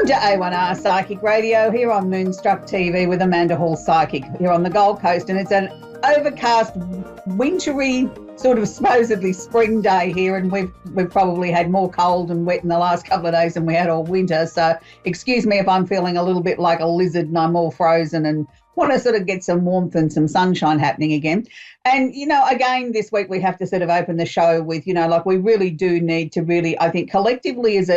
Welcome to A1R Psychic Radio here on Moonstruck TV with Amanda Hall Psychic here on the Gold Coast, and it's an overcast, wintry, sort of supposedly spring day here, and we've probably had more cold and wet in the last couple of days than we had all winter. So excuse me if I'm feeling a little bit like a lizard and I'm all frozen and want to sort of get some warmth and some sunshine happening again. And, you know, again, this week we have to sort of open the show with, you know, like we really do need to really, I think, collectively as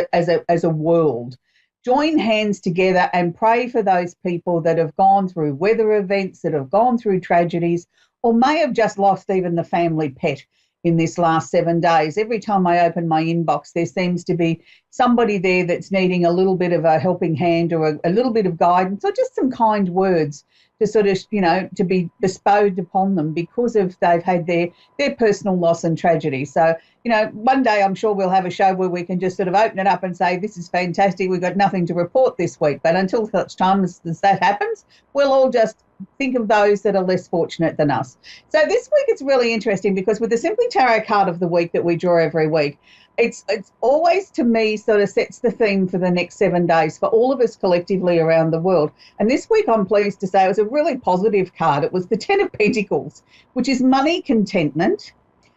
a world, join hands together and pray for those people that have gone through weather events, that have gone through tragedies, or may have just lost even the family pet in this last 7 days. Every time I open my inbox, there seems to be somebody there that's needing a little bit of a helping hand or a little bit of guidance or just some kind words to sort of, you know, to be bestowed upon them because of they've had their personal loss and tragedy. So, you know, one day I'm sure we'll have a show where we can just sort of open it up and say, this is fantastic, we've got nothing to report this week. But until such time as that happens, we'll all just think of those that are less fortunate than us. So this week it's really interesting because with the Simply Tarot card of the week that we draw every week, it's always, to me, sort of sets the theme for the next 7 days for all of us collectively around the world. And this week, I'm pleased to say, it was a really positive card. It was the Ten of Pentacles, which is money, contentment,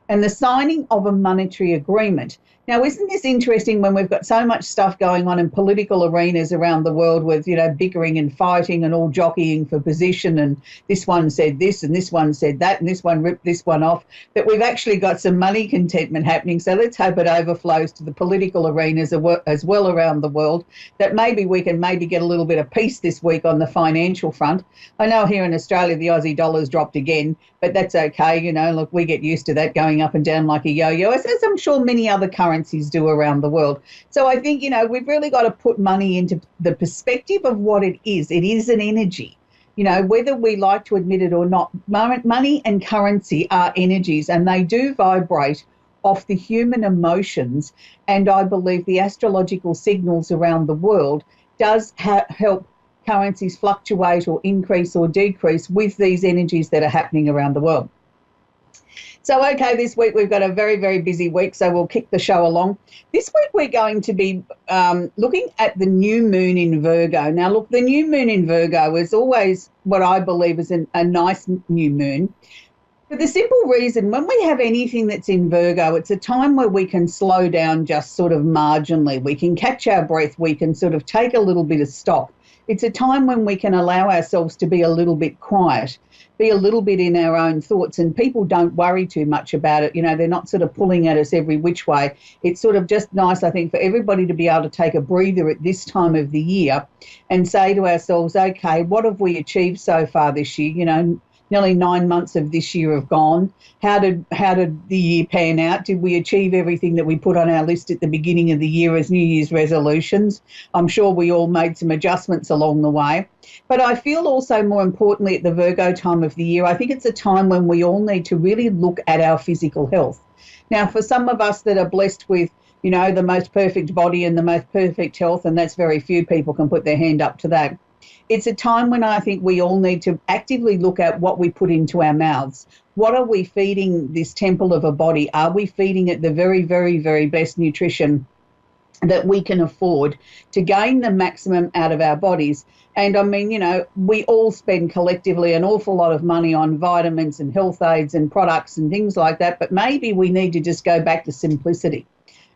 and the signing of a monetary agreement. Now, isn't this interesting when we've got so much stuff going on in political arenas around the world with, you know, bickering and fighting and all jockeying for position, and this one said this and this one said that and this one ripped this one off, that we've actually got some money contentment happening. So let's hope it overflows to the political arenas as well around the world, that maybe we can maybe get a little bit of peace this week on the financial front. I know here in Australia the Aussie dollar's dropped again, but that's okay. You know, look, we get used to that going up and down like a yo-yo, as I'm sure many other currencies do around the world. So I think, you know, we've really got to put money into the perspective of what it is. It is an energy. You know, whether we like to admit it or not, money and currency are energies, and they do vibrate off the human emotions. And I believe the astrological signals around the world does help currencies fluctuate or increase or decrease with these energies that are happening around the world. So, okay, this week we've got a very, very busy week, so we'll kick the show along. This week we're going to be looking at the new moon in Virgo. Now, look, the new moon in Virgo is always what I believe is a nice new moon. For the simple reason, when we have anything that's in Virgo, it's a time where we can slow down just sort of marginally. We can catch our breath. We can sort of take a little bit of stock. It's a time when we can allow ourselves to be a little bit quiet, be a little bit in our own thoughts, and people don't worry too much about it. You know, they're not sort of pulling at us every which way. It's sort of just nice, I think, for everybody to be able to take a breather at this time of the year and say to ourselves, okay, what have we achieved so far this year? You know, nearly 9 months of this year have gone. How did the year pan out? Did we achieve everything that we put on our list at the beginning of the year as New Year's resolutions? I'm sure we all made some adjustments along the way. But I feel also, more importantly, at the Virgo time of the year, I think it's a time when we all need to really look at our physical health. Now, for some of us that are blessed with, you know, the most perfect body and the most perfect health, and that's very few people can put their hand up to that, it's a time when I think we all need to actively look at what we put into our mouths. What are we feeding this temple of a body? Are we feeding it the very, very, very best nutrition that we can afford to gain the maximum out of our bodies? And I mean, you know, we all spend collectively an awful lot of money on vitamins and health aids and products and things like that, but maybe we need to just go back to simplicity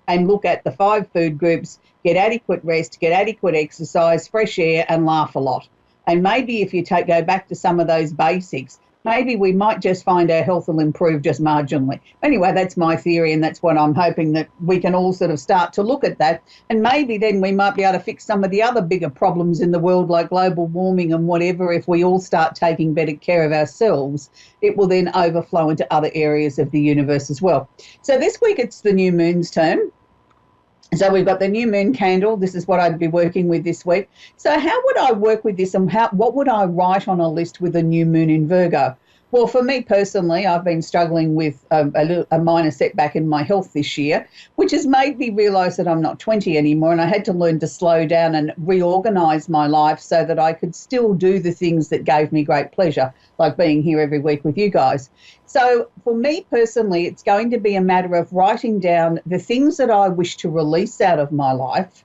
and look at the 5 food groups, get adequate rest, get adequate exercise, fresh air, and laugh a lot. And maybe if you go back to some of those basics, maybe we might just find our health will improve just marginally. Anyway, that's my theory, and that's what I'm hoping, that we can all sort of start to look at that. And maybe then we might be able to fix some of the other bigger problems in the world, like global warming and whatever. If we all start taking better care of ourselves, it will then overflow into other areas of the universe as well. So this week it's the new moon's turn. So we've got the new moon candle. This is what I'd be working with this week. So how would I work with this, and what would I write on a list with a new moon in Virgo? Well, for me personally, I've been struggling with a minor setback in my health this year, which has made me realise that I'm not 20 anymore, and I had to learn to slow down and reorganise my life so that I could still do the things that gave me great pleasure, like being here every week with you guys. So for me personally, it's going to be a matter of writing down the things that I wish to release out of my life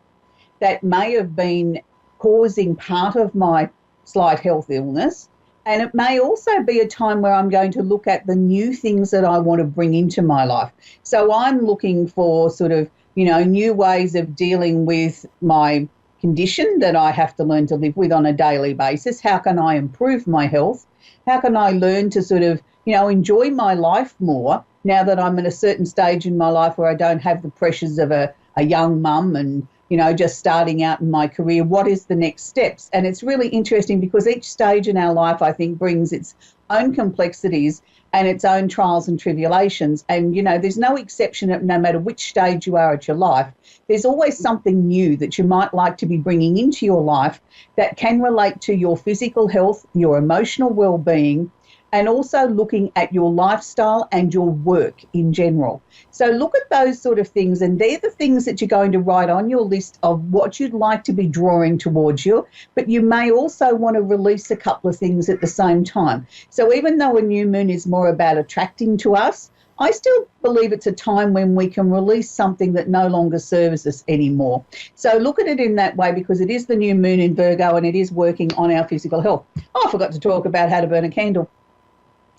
that may have been causing part of my slight health illness. And it may also be a time where I'm going to look at the new things that I want to bring into my life. So I'm looking for sort of, new ways of dealing with my condition that I have to learn to live with on a daily basis. How can I improve my health? How can I learn to sort of, enjoy my life more now that I'm at a certain stage in my life where I don't have the pressures of a young mum and, just starting out in my career? What is the next steps? And it's really interesting because each stage in our life, I think, brings its own complexities and its own trials and tribulations. And, there's no exception no matter which stage you are at your life. There's always something new that you might like to be bringing into your life that can relate to your physical health, your emotional well-being, and also looking at your lifestyle and your work in general. So look at those sort of things, and they're the things that you're going to write on your list of what you'd like to be drawing towards you, but you may also want to release a couple of things at the same time. So even though a new moon is more about attracting to us, I still believe it's a time when we can release something that no longer serves us anymore. So look at it in that way, because it is the new moon in Virgo and it is working on our physical health. Oh, I forgot to talk about how to burn a candle.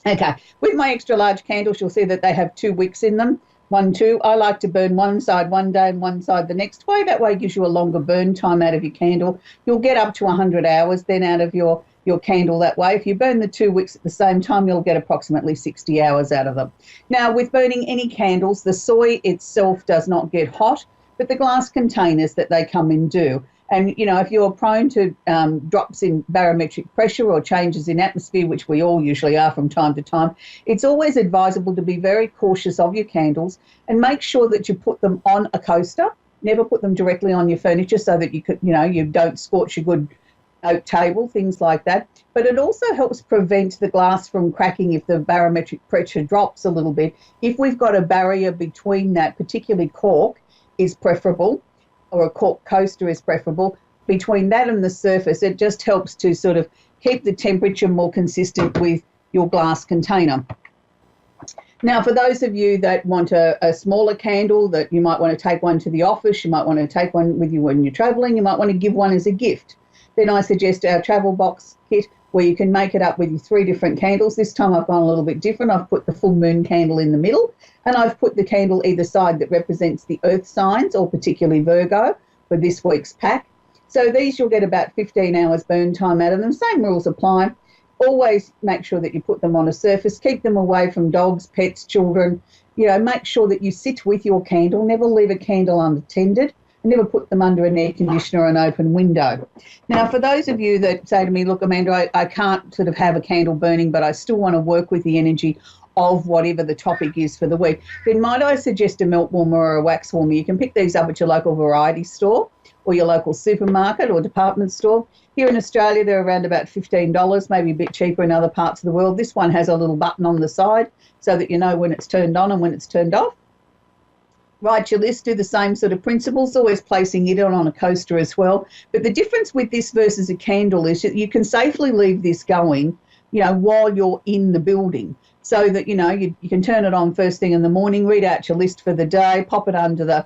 Okay, with my extra large candles, you'll see that they have 2 wicks in them. 1, 2. I like to burn one side one day and one side the next way. That way it gives you a longer burn time out of your candle. You'll get up to 100 hours then out of your candle that way. If you burn the 2 wicks at the same time, you'll get approximately 60 hours out of them. Now, with burning any candles, the soy itself does not get hot, but the glass containers that they come in do. And, if you're prone to drops in barometric pressure or changes in atmosphere, which we all usually are from time to time, it's always advisable to be very cautious of your candles and make sure that you put them on a coaster. Never put them directly on your furniture so that you could, you don't scorch a good oak table, things like that. But it also helps prevent the glass from cracking if the barometric pressure drops a little bit. If we've got a barrier between that, particularly cork is preferable, or a cork coaster is preferable. Between that and the surface, it just helps to sort of keep the temperature more consistent with your glass container. Now, for those of you that want a smaller candle, that you might want to take one to the office, you might want to take one with you when you're traveling, you might want to give one as a gift, then I suggest our travel box kit, where you can make it up with your 3 different candles. This time I've gone a little bit different. I've put the full moon candle in the middle, and I've put the candle either side that represents the earth signs, or particularly Virgo, for this week's pack. So these you'll get about 15 hours burn time out of them. Same rules apply. Always make sure that you put them on a surface. Keep them away from dogs, pets, children. Make sure that you sit with your candle. Never leave a candle unattended. Never put them under an air conditioner or an open window. Now, for those of you that say to me, look, Amanda, I can't sort of have a candle burning, but I still want to work with the energy of whatever the topic is for the week, then might I suggest a melt warmer or a wax warmer? You can pick these up at your local variety store or your local supermarket or department store. Here in Australia, they're around about $15, maybe a bit cheaper in other parts of the world. This one has a little button on the side so that you know when it's turned on and when it's turned off. Write your list, do the same sort of principles, always placing it on a coaster as well. But the difference with this versus a candle is that you can safely leave this going, while you're in the building, so that, you can turn it on first thing in the morning, read out your list for the day, pop it under the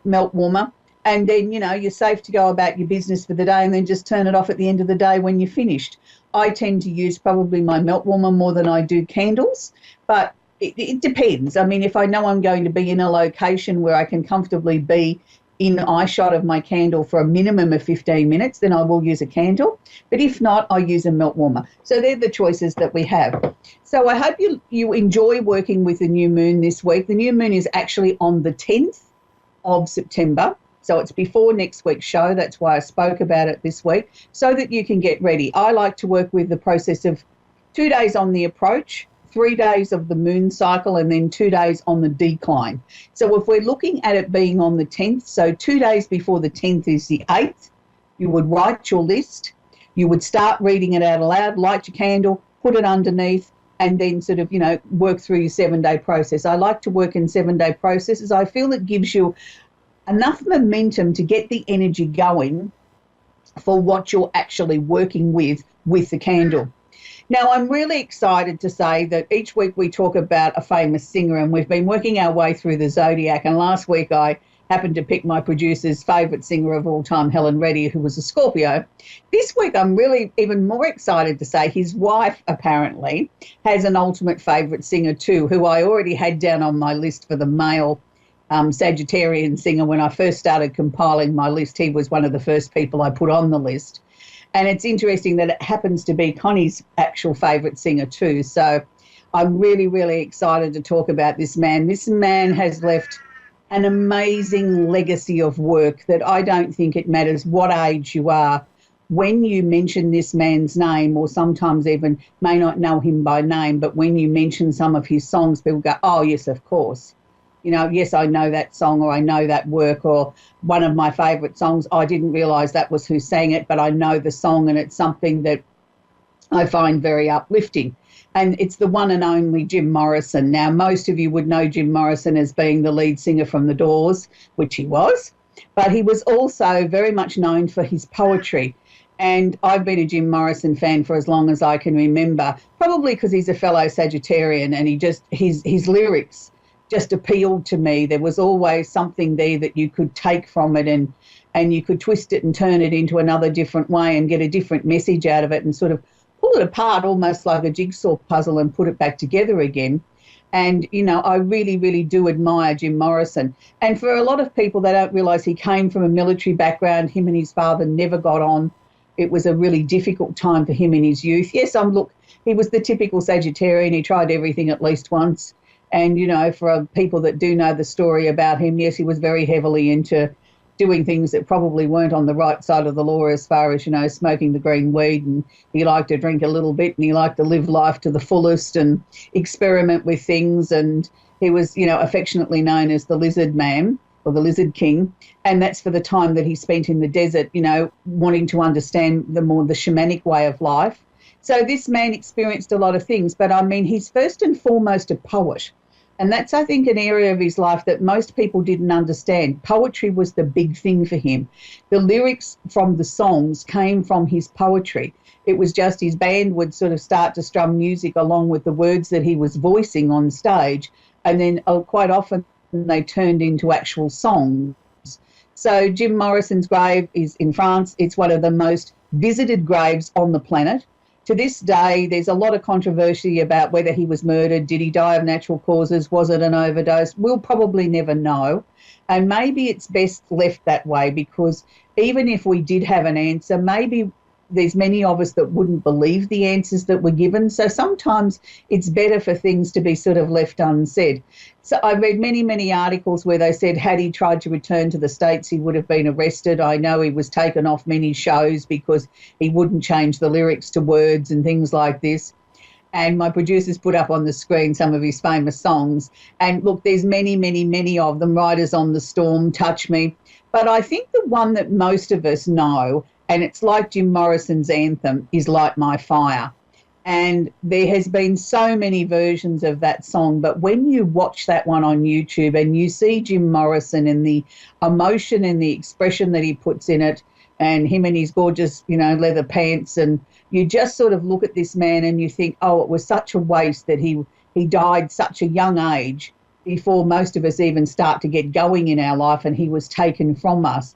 melt warmer, and then, you're safe to go about your business for the day, and then just turn it off at the end of the day when you're finished. I tend to use probably my melt warmer more than I do candles, but it depends. I mean, if I know I'm going to be in a location where I can comfortably be in eye shot of my candle for a minimum of 15 minutes, then I will use a candle. But if not, I use a melt warmer. So they're the choices that we have. So I hope you enjoy working with the new moon this week. The new moon is actually on the 10th of September. So it's before next week's show. That's why I spoke about it this week, so that you can get ready. I like to work with the process of 2 days on the approach, 3 days of the moon cycle, and then 2 days on the decline. So if we're looking at it being on the 10th, so 2 days before the 10th is the 8th, you would write your list, you would start reading it out aloud, light your candle, put it underneath, and then sort of, work through your 7-day process. I like to work in 7-day processes. I feel it gives you enough momentum to get the energy going for what you're actually working with the candle. Now, I'm really excited to say that each week we talk about a famous singer, and we've been working our way through the zodiac. And last week I happened to pick my producer's favourite singer of all time, Helen Reddy, who was a Scorpio. This week, I'm really even more excited to say his wife apparently has an ultimate favourite singer too, who I already had down on my list for the male Sagittarian singer when I first started compiling my list. He was one of the first people I put on the list. And it's interesting that it happens to be Connie's actual favourite singer too. So I'm really, really excited to talk about this man. This man has left an amazing legacy of work that I don't think it matters what age you are. When you mention this man's name, or sometimes even may not know him by name, but when you mention some of his songs, people go, oh, yes, of course. You know, yes, I know that song, or I know that work, or one of my favourite songs, I didn't realise that was who sang it, but I know the song, and it's something that I find very uplifting. And it's the one and only Jim Morrison. Now, most of you would know Jim Morrison as being the lead singer from The Doors, which he was, but he was also very much known for his poetry. And I've been a Jim Morrison fan for as long as I can remember, probably because he's a fellow Sagittarian, and his lyrics just appealed to me. There was always something there that you could take from it, and you could twist it and turn it into another different way and get a different message out of it and sort of pull it apart almost like a jigsaw puzzle and put it back together again. And, you know, I really, really do admire Jim Morrison. And for a lot of people, they don't realise he came from a military background. Him and his father never got on. It was a really difficult time for him in his youth. Yes, look, he was the typical Sagittarian. He tried everything at least once. And, you know, for people that do know the story about him, yes, he was very heavily into doing things that probably weren't on the right side of the law as far as, you know, smoking the green weed, and he liked to drink a little bit, and he liked to live life to the fullest and experiment with things. And he was, you know, affectionately known as the Lizard Man or the Lizard King. And that's for the time that he spent in the desert, you know, wanting to understand the shamanic way of life. So this man experienced a lot of things, but I mean, he's first and foremost a poet. And that's, I think, an area of his life that most people didn't understand. Poetry was the big thing for him. The lyrics from the songs came from his poetry. It was just his band would sort of start to strum music along with the words that he was voicing on stage. And then quite often they turned into actual songs. So Jim Morrison's grave is in France. It's one of the most visited graves on the planet. To this day, there's a lot of controversy about whether he was murdered. Did he die of natural causes? Was it an overdose? We'll probably never know. And maybe it's best left that way, because even if we did have an answer, maybe there's many of us that wouldn't believe the answers that were given. So sometimes it's better for things to be sort of left unsaid. So I read many, many articles where they said had he tried to return to the States, he would have been arrested. I know he was taken off many shows because he wouldn't change the lyrics to words and things like this. And my producers put up on the screen some of his famous songs. And look, there's many, many, many of them. Riders on the Storm, Touch Me. But I think the one that most of us know, and it's like Jim Morrison's anthem, is Light My Fire. And there has been so many versions of that song, but when you watch that one on YouTube and you see Jim Morrison and the emotion and the expression that he puts in it, and him in his gorgeous, you know, leather pants, and you just sort of look at this man and you think, oh, it was such a waste that he died such a young age before most of us even start to get going in our life, and he was taken from us.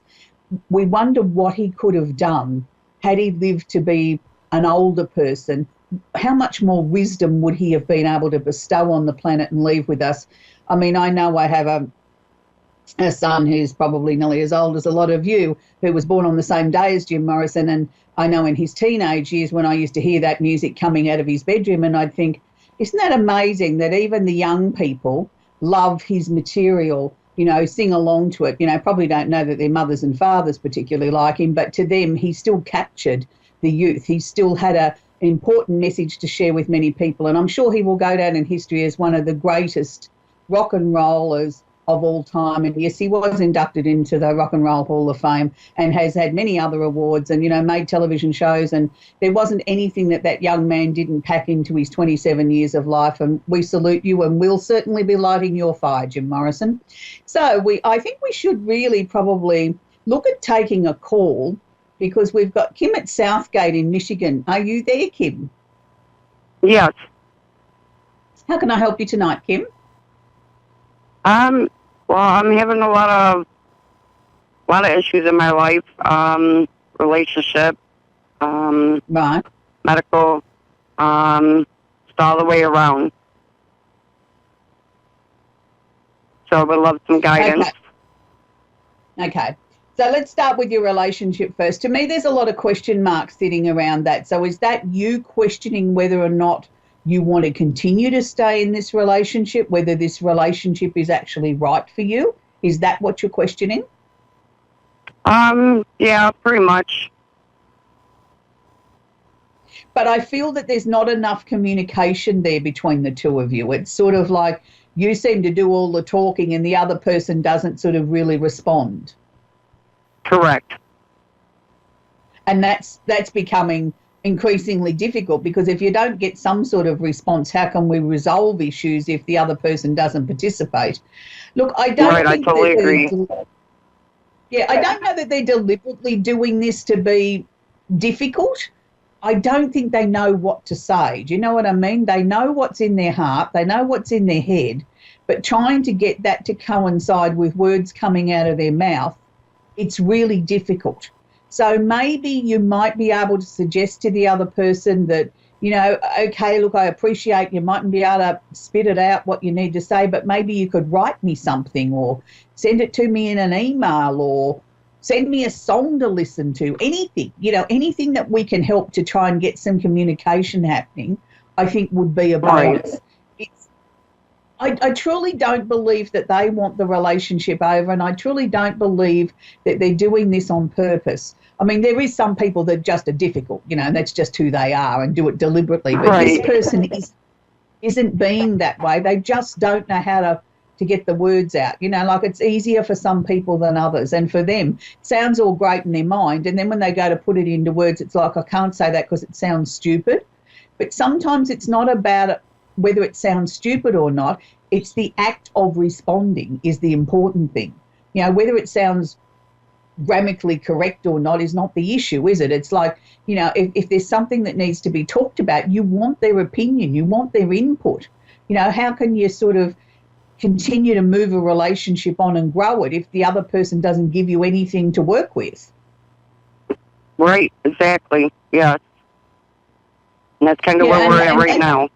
We wonder what he could have done had he lived to be an older person. How much more wisdom would he have been able to bestow on the planet and leave with us? I mean, I know I have a son who's probably nearly as old as a lot of you, who was born on the same day as Jim Morrison. And I know in his teenage years when I used to hear that music coming out of his bedroom, and I'd think, isn't that amazing that even the young people love his material, you know, sing along to it, you know, probably don't know that their mothers and fathers particularly like him, but to them, he still captured the youth. He still had an important message to share with many people. And I'm sure he will go down in history as one of the greatest rock and rollers of all time. And yes, he was inducted into the Rock and Roll Hall of Fame and has had many other awards and, you know, made television shows. And there wasn't anything that young man didn't pack into his 27 years of life. And we salute you, and we'll certainly be lighting your fire, Jim Morrison. So I think we should really probably look at taking a call, because we've got Kim at Southgate in Michigan. Are you there, Kim? Yes. How can I help you tonight, Kim? Well, I'm having a lot of lot of issues in my life, relationship, Right. medical, just all the way around. So I would love some guidance. Okay. So let's start with your relationship first. To me, there's a lot of question marks sitting around that. So is that you questioning whether or not you want to continue to stay in this relationship, whether this relationship is actually right for you? Is that what you're questioning? Yeah, pretty much. But I feel that there's not enough communication there between the two of you. It's sort of like you seem to do all the talking and the other person doesn't sort of really respond. Correct. And that's becoming increasingly difficult, because if you don't get some sort of response, how can we resolve issues if the other person doesn't participate? Look, I don't Right, think I totally agree. I don't know that they're deliberately doing this to be difficult. I don't think they know what to say. Do you know what I mean? They know what's in their heart, they know what's in their head, but trying to get that to coincide with words coming out of their mouth, it's really difficult. So maybe you might be able to suggest to the other person that, you know, okay, look, I appreciate you mightn't be able to spit it out what you need to say, but maybe you could write me something or send it to me in an email or send me a song to listen to, anything, you know, anything that we can help to try and get some communication happening, I think would be a bonus. Right. I truly don't believe that they want the relationship over, and I truly don't believe that they're doing this on purpose. I mean, there is some people that just are difficult, you know, and that's just who they are and do it deliberately. But Right. this person isn't being that way. They just don't know how to get the words out. You know, like it's easier for some people than others. And for them, it sounds all great in their mind. And then when they go to put it into words, it's like, I can't say that because it sounds stupid. But sometimes it's not about whether it sounds stupid or not. It's the act of responding is the important thing. You know, whether it sounds grammatically correct or not is not the issue, is it? It's like, you know, if there's something that needs to be talked about, you want their opinion, you want their input. You know, how can you sort of continue to move a relationship on and grow it if the other person doesn't give you anything to work with? Right, exactly. Yeah. And that's kind of where we're at right now.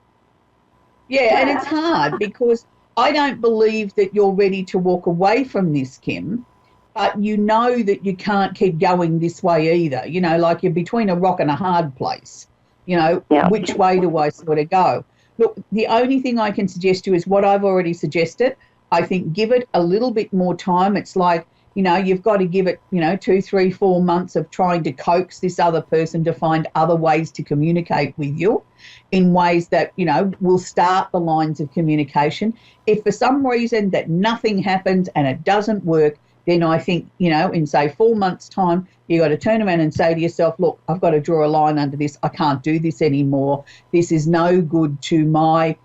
Yeah, and it's hard because I don't believe that you're ready to walk away from this, Kim, but you know that you can't keep going this way either. You know, like you're between a rock and a hard place. You know, Yeah. Which way do I sort of go? Look, the only thing I can suggest to you is what I've already suggested. I think give it a little bit more time. It's like, you know, you've got to give it, you know, 2, 3, 4 months of trying to coax this other person to find other ways to communicate with you in ways that, you know, will start the lines of communication. If for some reason that nothing happens and it doesn't work, then I think, you know, in say 4 months' time, you got to turn around and say to yourself, look, I've got to draw a line under this. I can't do this anymore. This is no good to my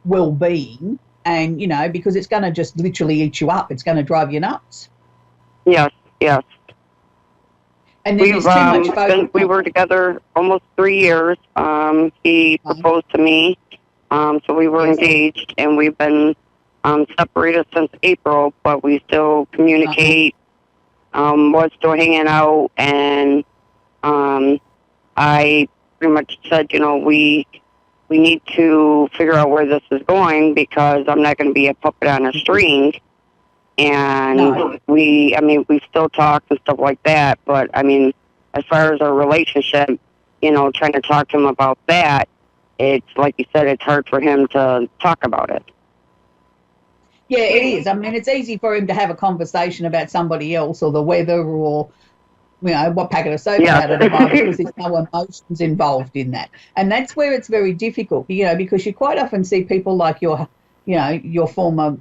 well-being. And, you know, because it's going to just literally eat you up. It's going to drive you nuts. Yes, yes. And then there's too much focus. We were together almost 3 years. He proposed to me, so we were engaged, and we've been separated since April, but we still communicate. We're still hanging out, and I pretty much said, you know, we need to figure out where this is going because I'm not going to be a puppet on a string. And we still talk and stuff like that, but I mean, as far as our relationship, you know, trying to talk to him about that, it's like you said, it's hard for him to talk about it. Yeah, it is. I mean, it's easy for him to have a conversation about somebody else or the weather or, you know, what packet of soap out of the bar because there's no emotions involved in that. And that's where it's very difficult, you know, because you quite often see people like your former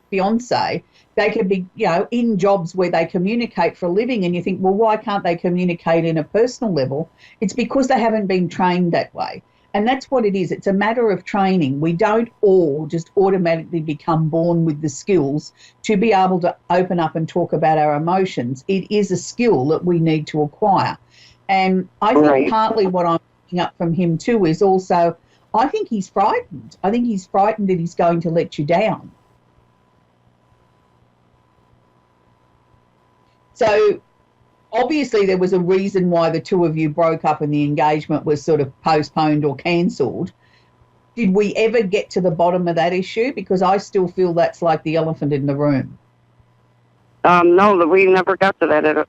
fiance, they could be, you know, in jobs where they communicate for a living and you think, well, why can't they communicate in a personal level? It's because they haven't been trained that way. And that's what it is. It's a matter of training. We don't all just automatically become born with the skills to be able to open up and talk about our emotions. It is a skill that we need to acquire. And I think partly what I'm picking up from him too is also, I think he's frightened. I think he's frightened that he's going to let you down. So obviously there was a reason why the two of you broke up and the engagement was sort of postponed or cancelled. Did we ever get to the bottom of that issue? Because I still feel that's like the elephant in the room. No, we never got to that.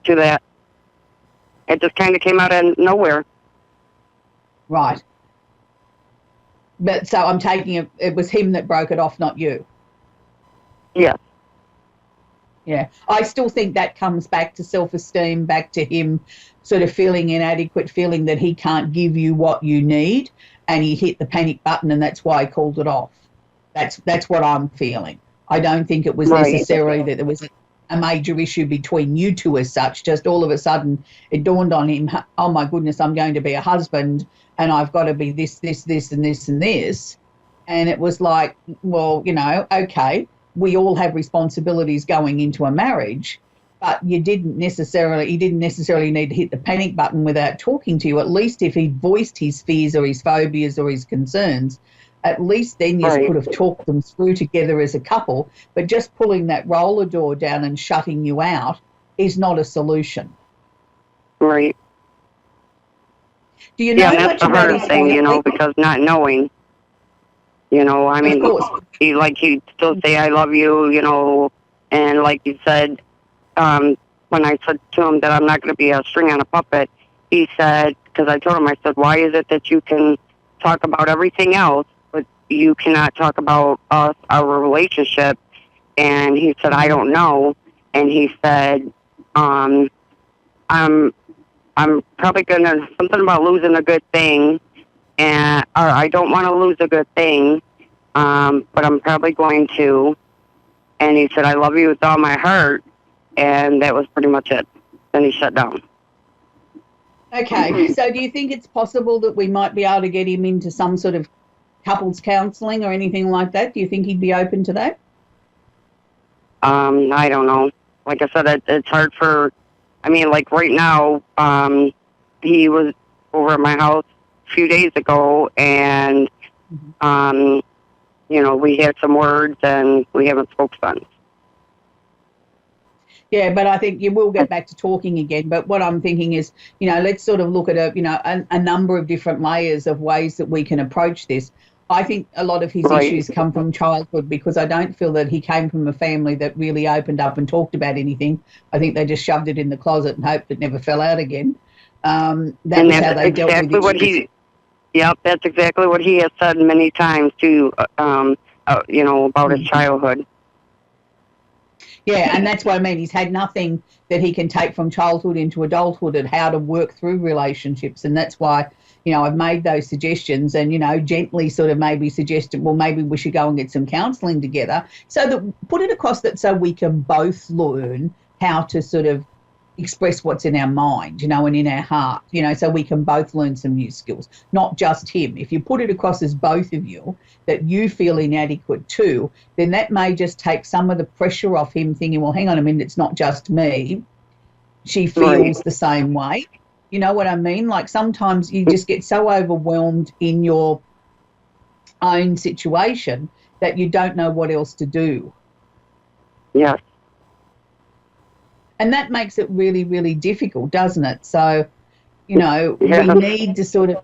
To that, it just kind of came out of nowhere. Right. But so I'm taking it was him that broke it off, not you. Yes. Yeah. I still think that comes back to self-esteem, back to him sort of feeling inadequate, feeling that he can't give you what you need, and he hit the panic button, and that's why he called it off. That's what I'm feeling. I don't think it was necessarily that there was a major issue between you two as such. Just all of a sudden it dawned on him, oh my goodness, I'm going to be a husband and I've got to be this, this, this, and this, and this. And it was like, well, you know, okay, we all have responsibilities going into a marriage, but he didn't necessarily need to hit the panic button without talking to you. At least if he voiced his fears or his phobias or his concerns, at least then you could have talked them through together as a couple. But just pulling that roller door down and shutting you out is not a solution. Right. Do you know that's the hardest thing, you know, because not knowing, you know, I mean, he'd still say, I love you, you know, and like you said, when I said to him that I'm not going to be a string on a puppet, he said, because I told him, I said, why is it that you can talk about everything else, but you cannot talk about us, our relationship? And he said, I don't know. And he said, I'm probably going to, something about losing a good thing, or I don't want to lose a good thing, but I'm probably going to. And he said, I love you with all my heart. And that was pretty much it. Then he shut down. Okay, so do you think it's possible that we might be able to get him into some sort of couples counselling or anything like that? Do you think he'd be open to that? I don't know. Like I said, it's hard for, I mean, like right now, he was over at my house a few days ago, and, you know, we had some words, and we haven't spoke since. Yeah, but I think you will get back to talking again. But what I'm thinking is, you know, let's sort of look at a number of different layers of ways that we can approach this. I think a lot of his issues come from childhood, because I don't feel that he came from a family that really opened up and talked about anything. I think they just shoved it in the closet and hoped it never fell out again. That's how they dealt with it. That's exactly what he has said many times too, you know, about his childhood. Yeah, and that's what I mean. He's had nothing that he can take from childhood into adulthood and how to work through relationships. And that's why, you know, I've made those suggestions and, you know, gently sort of maybe suggested, well, maybe we should go and get some counselling together, so that put it across that so we can both learn how to sort of express what's in our mind, you know, and in our heart, you know, so we can both learn some new skills, not just him. If you put it across as both of you that you feel inadequate too, then that may just take some of the pressure off him thinking, well, hang on a minute, it's not just me. She feels the same way. You know what I mean? Like sometimes you just get so overwhelmed in your own situation that you don't know what else to do. Yes. And that makes it really, really difficult, doesn't it? So, you know, we need to sort of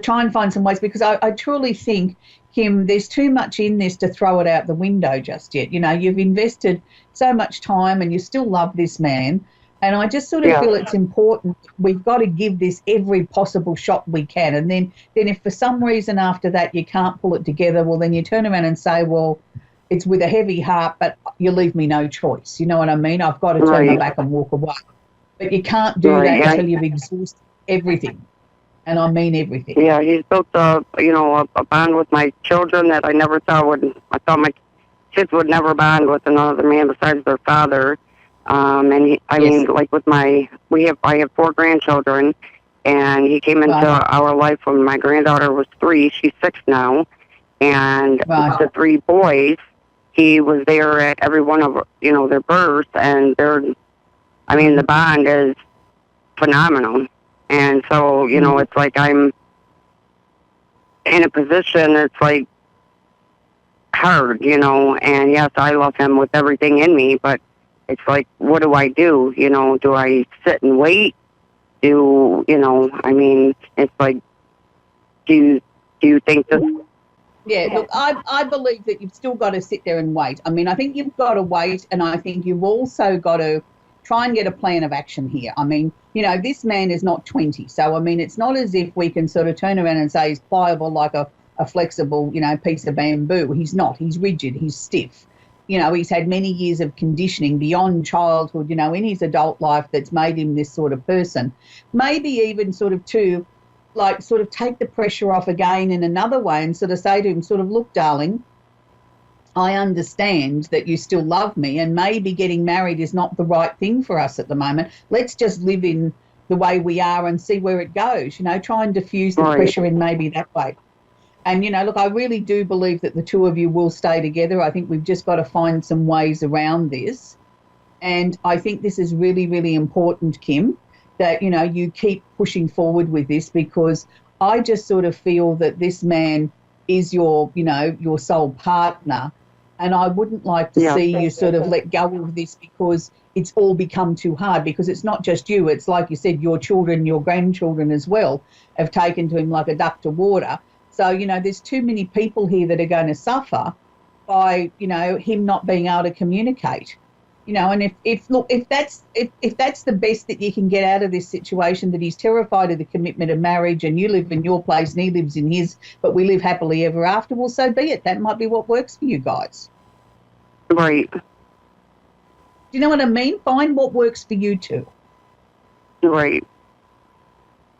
try and find some ways, because I truly think, Kim, there's too much in this to throw it out the window just yet. You know, you've invested so much time and you still love this man. And I just sort of feel it's important. We've got to give this every possible shot we can. And then if for some reason after that you can't pull it together, well, then you turn around and say, well, it's with a heavy heart, but you leave me no choice. You know what I mean? I've got to turn my back and walk away. But you can't do that until you've exhausted everything. And I mean everything. Yeah, he's built a bond with my children that I never thought I thought my kids would never bond with another man besides their father. I mean, like with I have 4 grandchildren, and he came into our life when my granddaughter was 3. She's 6 now. And the 3 boys, he was there at every one of, you know, their births, and the bond is phenomenal. And so, you know, it's like I'm in a position, it's like hard, you know, and yes, I love him with everything in me, but it's like, what do I do? You know, do I sit and wait? You know, I mean, it's like, do you think this? Yeah, look, I believe that you've still got to sit there and wait. I mean, I think you've got to wait, and I think you've also got to try and get a plan of action here. I mean, you know, this man is not 20, so, I mean, it's not as if we can sort of turn around and say he's pliable like a flexible, you know, piece of bamboo. He's not. He's rigid. He's stiff. You know, he's had many years of conditioning beyond childhood, you know, in his adult life that's made him this sort of person. Maybe even sort of to, like, sort of take the pressure off again in another way and sort of say to him, sort of, look, darling, I understand that you still love me, and maybe getting married is not the right thing for us at the moment. Let's just live in the way we are and see where it goes, you know, try and diffuse the pressure in maybe that way. And, you know, look, I really do believe that the two of you will stay together. I think we've just got to find some ways around this. And I think this is really, really important, Kim, that, you know, you keep pushing forward with this, because I just sort of feel that this man is your, you know, your sole partner. And I wouldn't like to see you sort of let go of this because it's all become too hard, because it's not just you. It's like you said, your children, your grandchildren as well have taken to him like a duck to water. So, you know, there's too many people here that are going to suffer by, you know, him not being able to communicate. You know, and if that's the best that you can get out of this situation, that he's terrified of the commitment of marriage and you live in your place and he lives in his, but we live happily ever after, well, so be it. That might be what works for you guys. Right. Do you know what I mean? Find what works for you two. Right.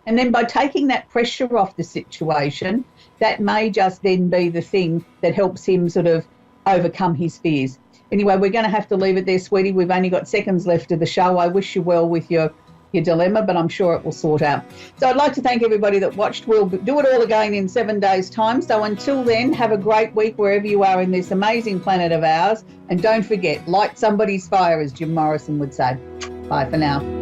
And then by taking that pressure off the situation, that may just then be the thing that helps him sort of overcome his fears. Anyway, we're going to have to leave it there, sweetie. We've only got seconds left of the show. I wish you well with your dilemma, but I'm sure it will sort out. So I'd like to thank everybody that watched. We'll do it all again in 7 days' time. So until then, have a great week wherever you are in this amazing planet of ours. And don't forget, light somebody's fire, as Jim Morrison would say. Bye for now.